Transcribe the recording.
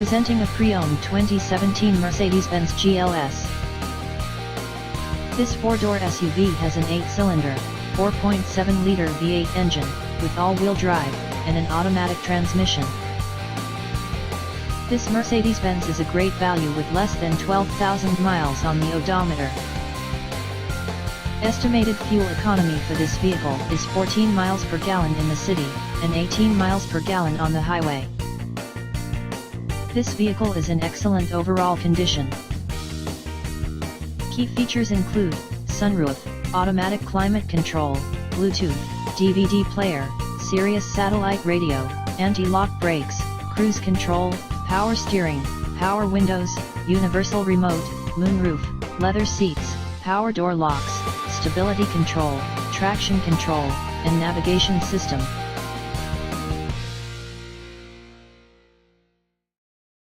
Presenting a pre-owned 2017 Mercedes-Benz GLS. This four-door SUV has an 8-cylinder, 4.7-liter V8 engine, with all-wheel drive, and an automatic transmission. This Mercedes-Benz is a great value with less than 12,000 miles on the odometer. Estimated fuel economy for this vehicle is 14 miles per gallon in the city, and 18 miles per gallon on the highway. This vehicle is in excellent overall condition. Key features include sunroof, automatic climate control, Bluetooth, DVD player, Sirius satellite radio, anti-lock brakes, cruise control, power steering, power windows, universal remote, moonroof, leather seats, power door locks, stability control, traction control, and navigation system.